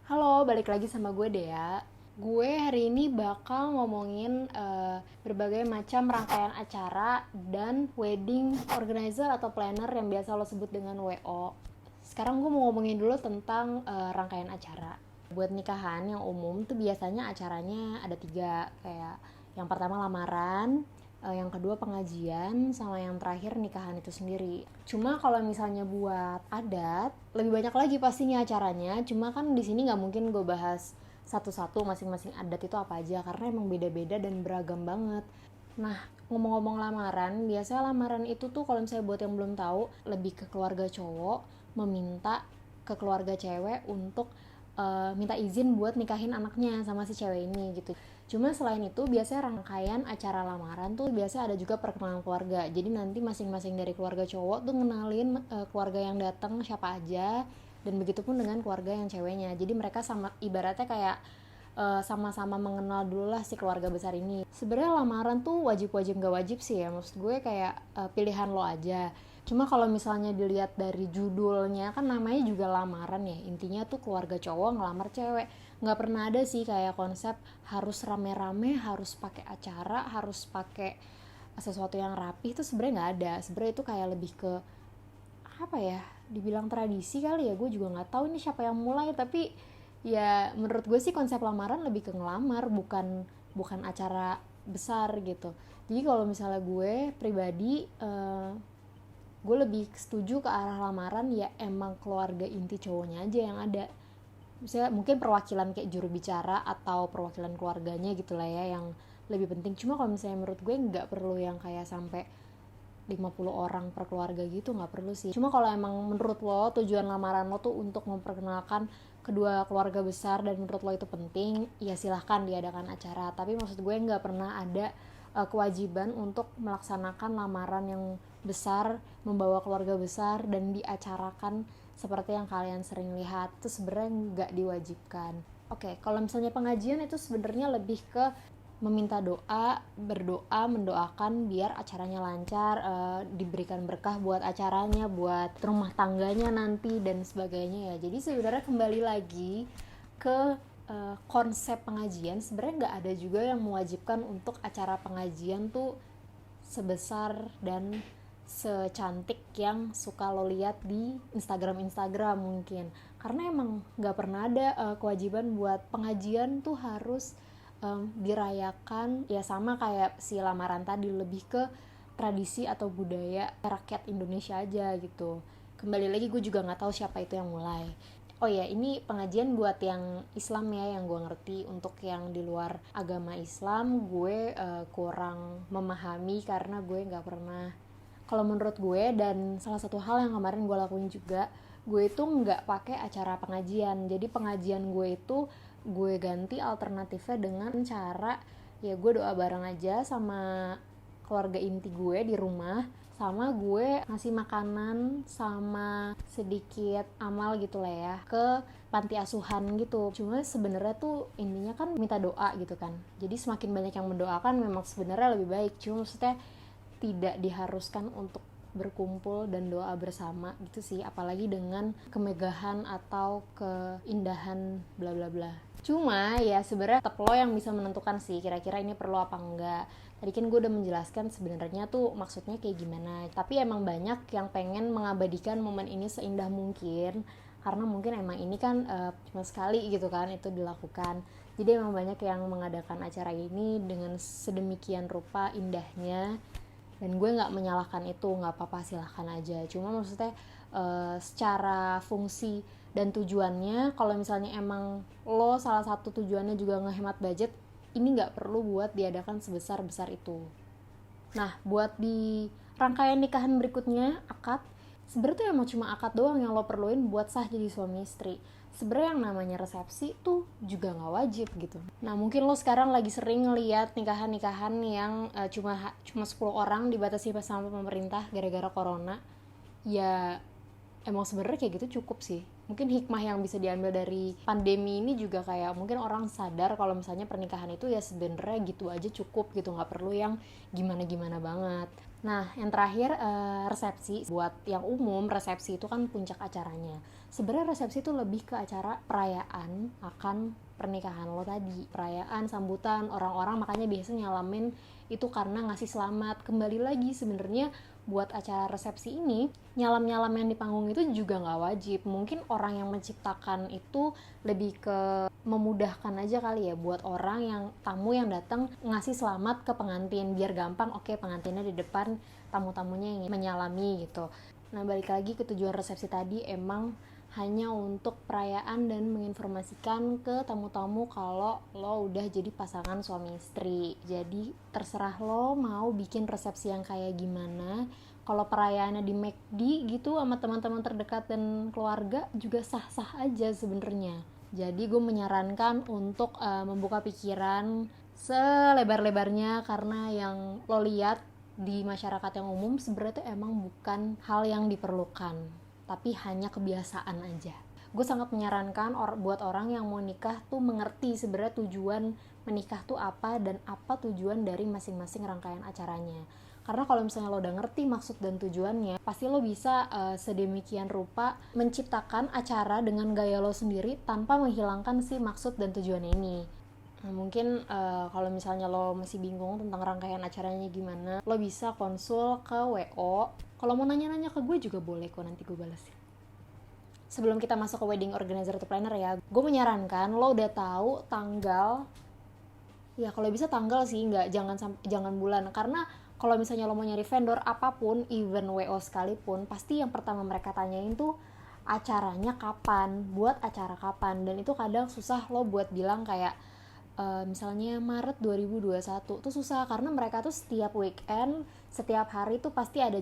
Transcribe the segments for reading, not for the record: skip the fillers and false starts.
Halo, balik lagi sama gue Dea. Gue hari ini bakal ngomongin berbagai macam rangkaian acara dan wedding organizer atau planner yang biasa lo sebut dengan WO. Sekarang gue mau ngomongin dulu tentang rangkaian acara. Buat nikahan yang umum tuh biasanya acaranya ada tiga, kayak yang pertama lamaran, yang kedua pengajian, sama yang terakhir nikahan itu sendiri. Cuma kalau misalnya buat adat, lebih banyak lagi pastinya acaranya. Cuma kan di sini nggak mungkin gue bahas satu-satu masing-masing adat itu apa aja, karena emang beda-beda dan beragam banget. Nah, ngomong-ngomong lamaran, biasanya lamaran itu tuh kalau misalnya buat yang belum tahu, lebih ke keluarga cowok meminta ke keluarga cewek untuk minta izin buat nikahin anaknya sama si cewek ini gitu. Cuma selain itu biasanya rangkaian acara lamaran tuh biasanya ada juga perkenalan keluarga. Jadi nanti masing-masing dari keluarga cowok tuh ngenalin keluarga yang datang siapa aja, dan begitupun dengan keluarga yang ceweknya. Jadi mereka sama ibaratnya kayak sama-sama mengenal dulu lah si keluarga besar ini. Sebenarnya lamaran tuh wajib-wajib gak wajib sih ya, maksud gue kayak pilihan lo aja. Cuma kalau misalnya dilihat dari judulnya kan namanya juga lamaran ya, intinya tuh keluarga cowok ngelamar cewek. Nggak pernah ada sih kayak konsep harus rame-rame, harus pakai acara, harus pakai sesuatu yang rapi. Itu sebenarnya nggak ada. Sebenarnya itu kayak lebih ke apa ya, dibilang tradisi kali ya, gue juga nggak tahu ini siapa yang mulai. Tapi ya menurut gue sih konsep lamaran lebih ke ngelamar, bukan bukan acara besar gitu. Jadi kalau misalnya gue pribadi, gue lebih setuju ke arah lamaran ya emang keluarga inti cowoknya aja yang ada. Misalnya mungkin perwakilan kayak juru bicara atau perwakilan keluarganya gitu lah ya yang lebih penting. Cuma kalau misalnya menurut gue nggak perlu yang kayak sampai 50 orang per keluarga gitu, nggak perlu sih. Cuma kalau emang menurut lo tujuan lamaran lo tuh untuk memperkenalkan kedua keluarga besar dan menurut lo itu penting, ya silahkan diadakan acara. Tapi maksud gue nggak pernah ada kewajiban untuk melaksanakan lamaran yang besar, membawa keluarga besar dan diacarakan seperti yang kalian sering lihat. Itu sebenarnya nggak diwajibkan. Oke, kalau misalnya pengajian itu sebenarnya lebih ke meminta doa, berdoa, mendoakan biar acaranya lancar, diberikan berkah buat acaranya, buat rumah tangganya nanti dan sebagainya ya. Jadi sebenarnya kembali lagi ke konsep pengajian, sebenarnya nggak ada juga yang mewajibkan untuk acara pengajian tuh sebesar dan secantik yang suka lo lihat di Instagram mungkin. Karena emang nggak pernah ada kewajiban buat pengajian tuh harus dirayakan ya sama kayak si lamaran tadi, lebih ke tradisi atau budaya rakyat Indonesia aja gitu. Kembali lagi gue juga nggak tahu siapa itu yang mulai. Oh ya, ini pengajian buat yang Islam ya, yang gue ngerti. Untuk yang di luar agama Islam, gue kurang memahami karena gue nggak pernah. Kalau menurut gue, dan salah satu hal yang kemarin gue lakuin juga, gue itu nggak pakai acara pengajian. Jadi pengajian gue itu gue ganti alternatifnya dengan cara ya gue doa bareng aja sama keluarga inti gue di rumah, sama gue ngasih makanan sama sedikit amal gitu lah ya ke panti asuhan gitu. Cuma sebenarnya tuh intinya kan minta doa gitu kan, jadi semakin banyak yang mendoakan memang sebenarnya lebih baik. Cuma maksudnya tidak diharuskan untuk berkumpul dan doa bersama gitu sih, apalagi dengan kemegahan atau keindahan bla bla bla. Cuma ya sebenarnya tetap lo yang bisa menentukan sih kira-kira ini perlu apa enggak. Tadi kan gue udah menjelaskan sebenarnya tuh maksudnya kayak gimana. Tapi emang banyak yang pengen mengabadikan momen ini seindah mungkin, karena mungkin emang ini kan cuma sekali gitu kan itu dilakukan. Jadi emang banyak yang mengadakan acara ini dengan sedemikian rupa indahnya, dan gue nggak menyalahkan itu, nggak apa-apa, silahkan aja. Cuma maksudnya secara fungsi dan tujuannya, kalau misalnya emang lo salah satu tujuannya juga ngehemat budget, ini nggak perlu buat diadakan sebesar-besar itu. Nah, buat di rangkaian nikahan berikutnya, akad, sebenarnya tuh emang cuma akad doang yang lo perluin buat sah jadi suami istri. Sebenarnya yang namanya resepsi tuh juga nggak wajib gitu. Nah, mungkin lo sekarang lagi sering ngeliat nikahan-nikahan yang cuma 10 orang dibatasi sama pemerintah gara-gara corona. Ya emang sebenarnya kayak gitu cukup sih. Mungkin hikmah yang bisa diambil dari pandemi ini juga kayak mungkin orang sadar kalau misalnya pernikahan itu ya sebenarnya gitu aja cukup gitu, nggak perlu yang gimana-gimana banget. Nah, yang terakhir resepsi. Buat yang umum, resepsi itu kan puncak acaranya. Sebenarnya resepsi itu lebih ke acara perayaan akan pernikahan lo tadi. Perayaan, sambutan, orang-orang makanya biasanya nyalamin itu karena ngasih selamat. Kembali lagi sebenarnya buat acara resepsi ini, nyalam-nyalam yang di panggung itu juga nggak wajib. Mungkin orang yang menciptakan itu lebih ke memudahkan aja kali ya buat orang yang tamu yang datang ngasih selamat ke pengantin biar gampang. Oke, pengantinnya di depan, tamu-tamunya yang menyalami gitu. Nah, balik lagi ke tujuan resepsi tadi, emang hanya untuk perayaan dan menginformasikan ke tamu-tamu kalau lo udah jadi pasangan suami istri. Jadi terserah lo mau bikin resepsi yang kayak gimana. Kalau perayaannya di McD gitu sama teman-teman terdekat dan keluarga juga sah-sah aja sebenarnya. Jadi gue menyarankan untuk membuka pikiran selebar-lebarnya, karena yang lo lihat di masyarakat yang umum sebenarnya itu emang bukan hal yang diperlukan, tapi hanya kebiasaan aja. Gue sangat menyarankan buat orang yang mau nikah tuh mengerti sebenarnya tujuan menikah tuh apa dan apa tujuan dari masing-masing rangkaian acaranya. Karena kalau misalnya lo udah ngerti maksud dan tujuannya, pasti lo bisa sedemikian rupa menciptakan acara dengan gaya lo sendiri tanpa menghilangkan si maksud dan tujuannya ini. Nah, mungkin kalau misalnya lo masih bingung tentang rangkaian acaranya gimana, lo bisa konsul ke WO. Kalau mau nanya-nanya ke gue juga boleh kok, nanti gue balesin. Sebelum kita masuk ke wedding organizer atau planner ya, gue menyarankan lo udah tahu tanggal. Ya kalau bisa tanggal sih, jangan bulan, karena kalau misalnya lo mau nyari vendor apapun, even WO sekalipun, pasti yang pertama mereka tanyain tuh acaranya kapan, buat acara kapan. Dan itu kadang susah lo buat bilang kayak misalnya Maret 2021 tuh susah, karena mereka tuh setiap weekend, setiap hari tuh pasti ada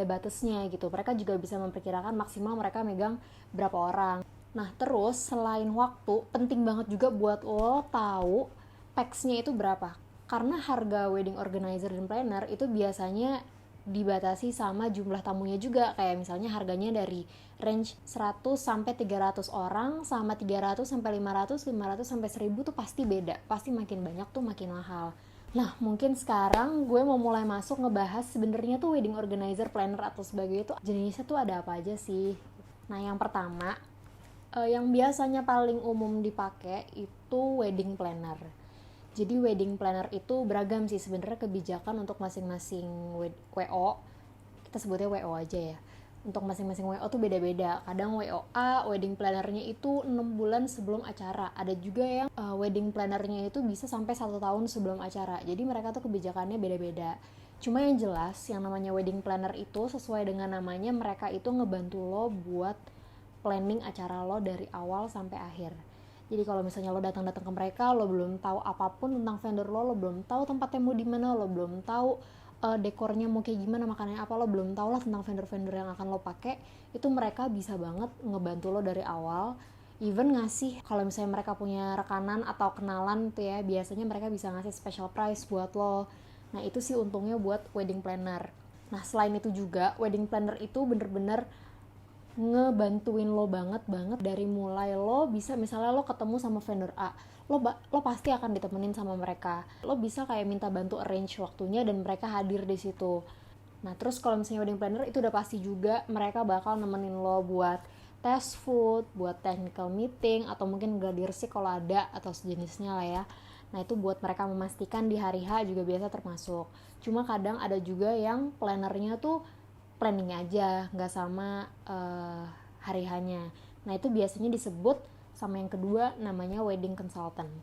batasnya gitu. Mereka juga bisa memperkirakan maksimal mereka megang berapa orang. Nah, terus selain waktu, penting banget juga buat lo tahu packsnya itu berapa. Karena harga wedding organizer dan planner itu biasanya dibatasi sama jumlah tamunya juga. Kayak misalnya harganya dari range 100 sampai 300 orang, sama 300 sampai 500, 500 sampai 1000 tuh pasti beda. Pasti makin banyak tuh makin mahal. Nah, mungkin sekarang gue mau mulai masuk ngebahas sebenarnya tuh wedding organizer, planner atau sebagainya tuh jenisnya tuh ada apa aja sih. Nah, yang pertama, yang biasanya paling umum dipakai itu wedding planner. Jadi wedding planner itu beragam sih sebenarnya kebijakan untuk masing-masing WO. Kita sebutnya WO aja ya. Untuk masing-masing WO tuh beda-beda. Kadang WOA, wedding plannernya itu 6 bulan sebelum acara. Ada juga yang wedding plannernya itu bisa sampai 1 tahun sebelum acara. Jadi mereka tuh kebijakannya beda-beda. Cuma yang jelas, yang namanya wedding planner itu sesuai dengan namanya, mereka itu ngebantu lo buat planning acara lo dari awal sampai akhir. Jadi kalau misalnya lo datang-datang ke mereka, lo belum tahu apapun tentang vendor lo belum tahu tempatnya mau di mana, lo belum tahu dekornya mau kayak gimana, makanannya apa, lo belum tahu lah tentang vendor-vendor yang akan lo pakai, itu mereka bisa banget ngebantu lo dari awal. Even ngasih, kalau misalnya mereka punya rekanan atau kenalan tuh ya, biasanya mereka bisa ngasih special price buat lo. Nah, itu sih untungnya buat wedding planner. Nah, selain itu juga, wedding planner itu bener-bener ngebantuin lo banget dari mulai lo bisa, misalnya lo ketemu sama vendor A, lo pasti akan ditemenin sama mereka. Lo bisa kayak minta bantu arrange waktunya dan mereka hadir di situ. Nah, terus kalau misalnya wedding planner itu udah pasti juga mereka bakal nemenin lo buat test food, buat technical meeting, atau mungkin gladiresik sih kalau ada, atau sejenisnya lah ya. Nah, itu buat mereka memastikan di hari H juga biasa termasuk. Cuma kadang ada juga yang plannernya tuh planning aja, nggak sama hari hanya. Nah, itu biasanya disebut sama yang kedua namanya wedding consultant.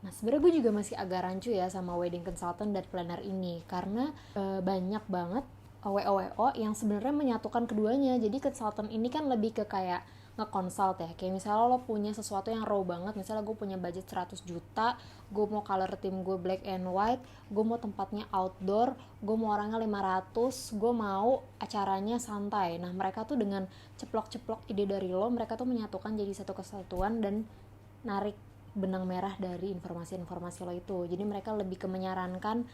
Nah, sebenarnya gue juga masih agak rancu ya sama wedding consultant dan planner ini, karena banyak banget WO yang sebenarnya menyatukan keduanya. Jadi consultant ini kan lebih ke kayak nge-consult ya, kayak misalnya lo punya sesuatu yang raw banget, misalnya gue punya budget 100 juta, gue mau color theme gue black and white, gue mau tempatnya outdoor, gue mau orangnya 500, gue mau acaranya santai. Nah, mereka tuh dengan ceplok-ceplok ide dari lo, mereka tuh menyatukan jadi satu kesatuan dan narik benang merah dari informasi-informasi lo itu. Jadi mereka lebih ke menyarankan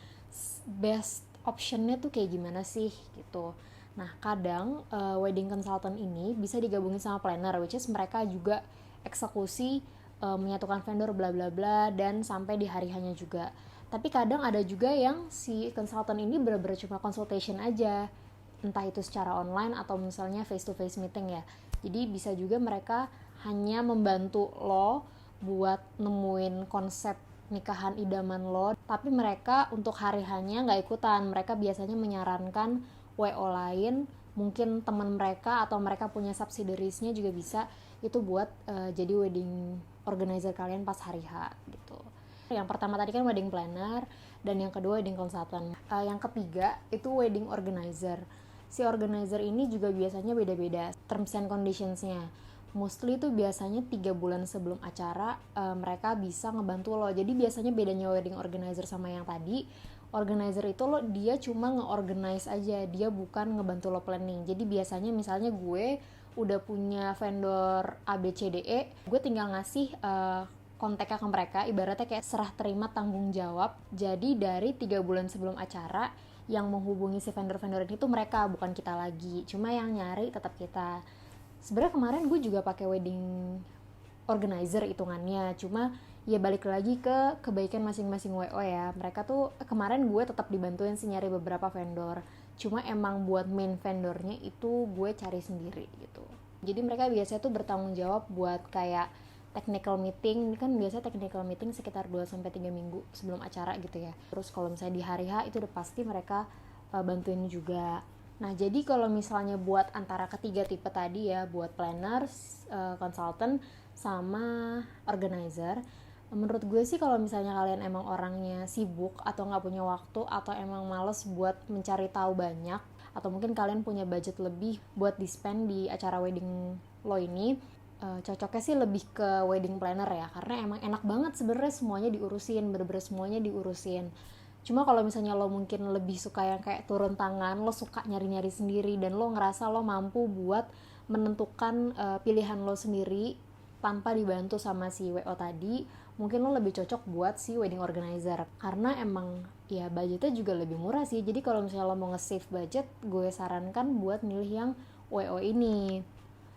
best optionnya tuh kayak gimana sih gitu. Nah, kadang wedding consultant ini bisa digabungin sama planner, which is mereka juga eksekusi, menyatukan vendor bla bla bla, dan sampai di hari hanya juga. Tapi kadang ada juga yang si konsultan ini benar-benar cuma consultation aja, entah itu secara online atau misalnya face to face meeting ya. Jadi bisa juga mereka hanya membantu lo buat nemuin konsep nikahan idaman lo, tapi mereka untuk hari hanya nggak ikutan. Mereka biasanya menyarankan WO lain, mungkin teman mereka atau mereka punya subsidiariesnya juga bisa itu buat jadi wedding organizer kalian pas hari H gitu. Yang pertama tadi kan wedding planner, dan yang kedua wedding consultant. Yang ketiga itu wedding organizer. Si organizer ini juga biasanya beda-beda terms and conditionsnya. Mostly tuh biasanya 3 bulan sebelum acara mereka bisa ngebantu lo. Jadi biasanya bedanya wedding organizer sama yang tadi, organizer itu lo dia cuma nge-organize aja, dia bukan ngebantu lo planning. Jadi biasanya misalnya gue udah punya vendor ABCDE, gue tinggal ngasih kontaknya ke mereka, ibaratnya kayak serah terima tanggung jawab. Jadi dari 3 bulan sebelum acara yang menghubungi si vendor-vendor ini tuh mereka, bukan kita lagi. Cuma yang nyari tetap kita. Sebenarnya kemarin gue juga pakai wedding organizer hitungannya, cuma ya balik lagi ke kebaikan masing-masing WO ya. Mereka tuh kemarin gue tetap dibantuin sih nyari beberapa vendor, cuma emang buat main vendornya itu gue cari sendiri gitu. Jadi mereka biasanya tuh bertanggung jawab buat kayak technical meeting. Ini kan biasanya technical meeting sekitar 2-3 minggu sebelum acara gitu ya. Terus kalau misalnya di hari H itu udah pasti mereka bantuin juga. Nah jadi kalau misalnya buat antara ketiga tipe tadi ya, buat planners, consultant, sama organizer, menurut gue sih kalau misalnya kalian emang orangnya sibuk atau nggak punya waktu atau emang males buat mencari tahu banyak, atau mungkin kalian punya budget lebih buat di-spend di acara wedding lo ini, cocoknya sih lebih ke wedding planner ya, karena emang enak banget sebenarnya semuanya diurusin, bener-bener semuanya diurusin. Cuma kalau misalnya lo mungkin lebih suka yang kayak turun tangan, lo suka nyari-nyari sendiri dan lo ngerasa lo mampu buat menentukan pilihan lo sendiri tanpa dibantu sama si WO tadi, mungkin lo lebih cocok buat si wedding organizer, karena emang ya budgetnya juga lebih murah sih. Jadi kalau misalnya lo mau nge-save budget, gue sarankan buat milih yang WO ini.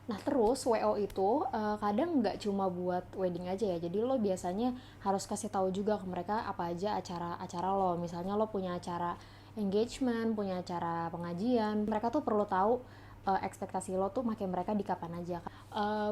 Nah terus WO itu kadang nggak cuma buat wedding aja ya, jadi lo biasanya harus kasih tahu juga ke mereka apa aja acara-acara lo. Misalnya lo punya acara engagement, punya acara pengajian, mereka tuh perlu tahu ekspektasi lo tuh makin mereka di kapan aja.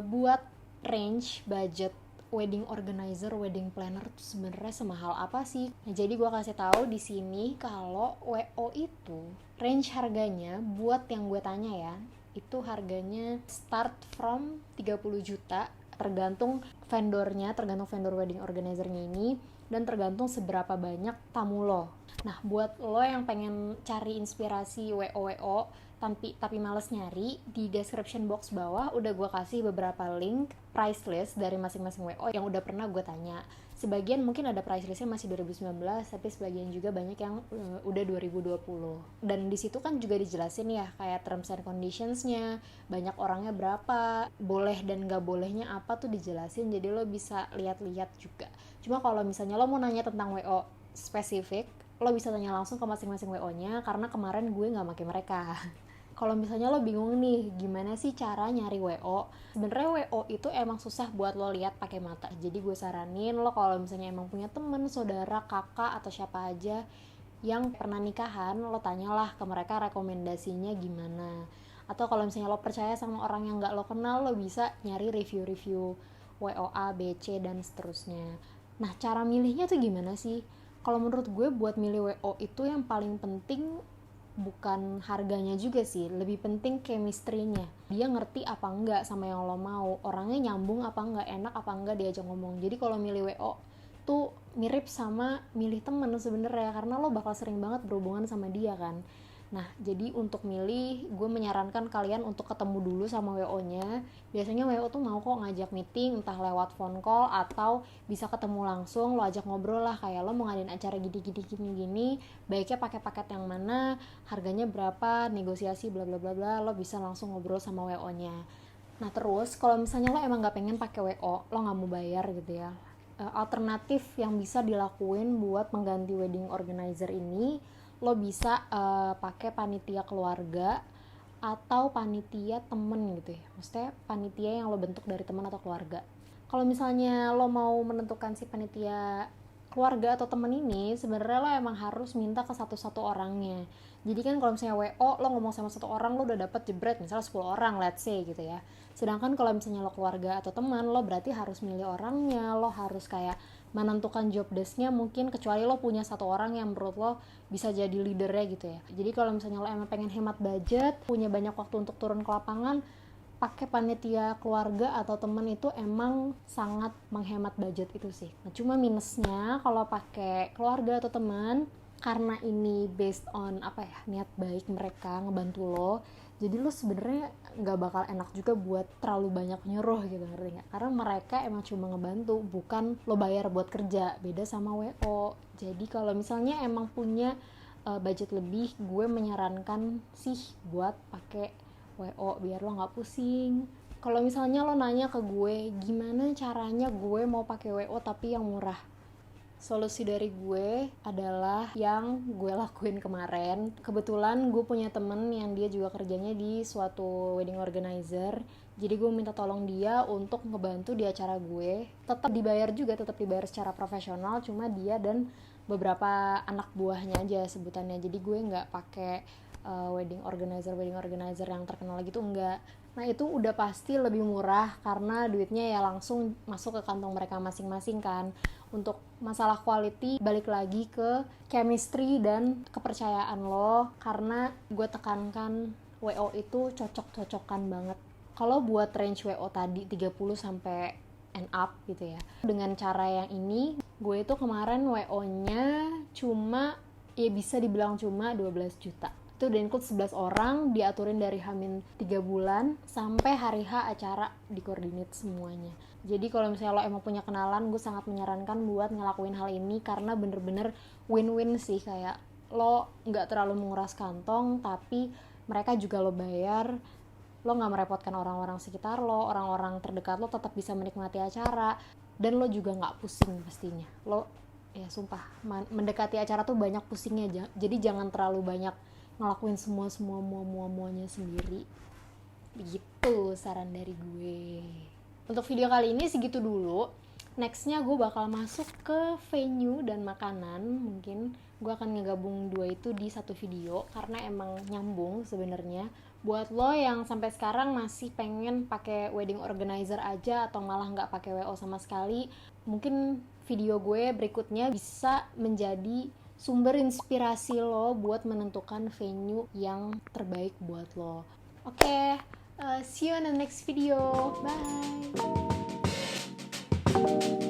Buat range budget wedding organizer, wedding planner tuh sebenarnya semahal apa sih? Nah, jadi gue kasih tahu di sini kalau WO itu range harganya buat yang gue tanya ya, itu harganya start from 30 juta, tergantung vendornya, tergantung vendor wedding organizernya ini, dan tergantung seberapa banyak tamu lo. Nah buat lo yang pengen cari inspirasi WO tapi males nyari, di description box bawah udah gue kasih beberapa link price list dari masing-masing WO yang udah pernah gue tanya. Sebagian mungkin ada price listnya masih 2019, tapi sebagian juga banyak yang udah 2020. Dan di situ kan juga dijelasin ya kayak terms and conditionsnya, banyak orangnya berapa, boleh dan nggak bolehnya apa tuh dijelasin, jadi lo bisa lihat-lihat juga. Cuma kalau misalnya lo mau nanya tentang WO spesifik, lo bisa tanya langsung ke masing-masing WO-nya, karena kemarin gue nggak pakai mereka. Kalau misalnya lo bingung nih gimana sih cara nyari WO, sebenarnya WO itu emang susah buat lo lihat pakai mata. Jadi gue saranin lo kalau misalnya emang punya temen, saudara, kakak atau siapa aja yang pernah nikahan, lo tanyalah ke mereka rekomendasinya gimana. Atau kalau misalnya lo percaya sama orang yang nggak lo kenal, lo bisa nyari review-review WO A, B, C dan seterusnya. Nah cara milihnya tuh gimana sih? Kalau menurut gue buat milih WO itu yang paling penting bukan harganya juga sih, lebih penting chemistry-nya. Dia ngerti apa enggak sama yang lo mau, orangnya nyambung apa enggak, enak apa enggak diajak ngomong. Jadi kalau milih WO tuh mirip sama milih temen sebenarnya, karena lo bakal sering banget berhubungan sama dia kan. Nah, jadi untuk milih, gue menyarankan kalian untuk ketemu dulu sama WO-nya. Biasanya WO tuh mau kok ngajak meeting, entah lewat phone call atau bisa ketemu langsung, lo ajak ngobrol lah, kayak lo mau ngadain acara gini-gini, baiknya pakai paket yang mana, harganya berapa, negosiasi bla bla bla bla, lo bisa langsung ngobrol sama WO-nya. Nah terus, kalau misalnya lo emang gak pengen pakai WO, lo gak mau bayar gitu ya, alternatif yang bisa dilakuin buat mengganti wedding organizer ini, lo bisa pakai panitia keluarga atau panitia temen gitu ya, maksudnya panitia yang lo bentuk dari teman atau keluarga. Kalau misalnya lo mau menentukan si panitia keluarga atau temen ini sebenarnya lo emang harus minta ke satu-satu orangnya. Jadi kan kalau misalnya WO lo ngomong sama satu orang, lo udah dapet jebret misalnya 10 orang let's say gitu ya. Sedangkan kalau misalnya lo keluarga atau teman, lo berarti harus milih orangnya, lo harus kayak menentukan job desk-nya mungkin, kecuali lo punya satu orang yang menurut lo bisa jadi leadernya gitu ya. Jadi kalau misalnya lo emang pengen hemat budget, punya banyak waktu untuk turun ke lapangan, pakai panitia keluarga atau temen itu emang sangat menghemat budget itu sih. Nah, cuma minusnya kalau pakai keluarga atau teman, karena ini based on niat baik mereka ngebantu lo, jadi lo sebenarnya nggak bakal enak juga buat terlalu banyak nyuruh gitu, ngerti nggak? Karena mereka emang cuma ngebantu, bukan lo bayar buat kerja. Beda sama WO. Jadi kalau misalnya emang punya budget lebih, gue menyarankan sih buat pakai WO biar lo nggak pusing. Kalau misalnya lo nanya ke gue gimana caranya gue mau pakai WO tapi yang murah, solusi dari gue adalah yang gue lakuin kemarin. Kebetulan gue punya temen yang dia juga kerjanya di suatu wedding organizer, jadi gue minta tolong dia untuk ngebantu di acara gue. Tetap dibayar juga, tetap dibayar secara profesional, cuma dia dan beberapa anak buahnya aja sebutannya. Jadi gue nggak pakai wedding organizer yang terkenal gitu, enggak. Nah itu udah pasti lebih murah karena duitnya ya langsung masuk ke kantong mereka masing-masing kan. Untuk masalah quality balik lagi ke chemistry dan kepercayaan lo, karena gue tekankan WO itu cocok-cocokan banget. Kalau buat range WO tadi 30 sampai end up gitu ya, dengan cara yang ini gue itu kemarin WO-nya cuma, ya bisa dibilang cuma 12 juta. Itu udah include 11 orang, diaturin dari H-3 bulan sampai hari H acara dikoordinate semuanya. Jadi kalau misalnya lo emang punya kenalan, gue sangat menyarankan buat ngelakuin hal ini karena bener-bener win-win sih. Kayak lo gak terlalu menguras kantong, tapi mereka juga lo bayar, lo gak merepotkan orang-orang sekitar lo, orang-orang terdekat lo tetap bisa menikmati acara, dan lo juga gak pusing pastinya. Lo, ya sumpah, mendekati acara tuh banyak pusingnya, jadi jangan terlalu banyak ngelakuin semuanya sendiri. Begitu saran dari gue. Untuk video kali ini segitu dulu. Nextnya gue bakal masuk ke venue dan makanan. Mungkin gue akan ngegabung dua itu di satu video karena emang nyambung sebenarnya. Buat lo yang sampai sekarang masih pengen pakai wedding organizer aja atau malah nggak pakai WO sama sekali, mungkin video gue berikutnya bisa menjadi sumber inspirasi lo buat menentukan venue yang terbaik buat lo. Oke, see you in the next video. Bye.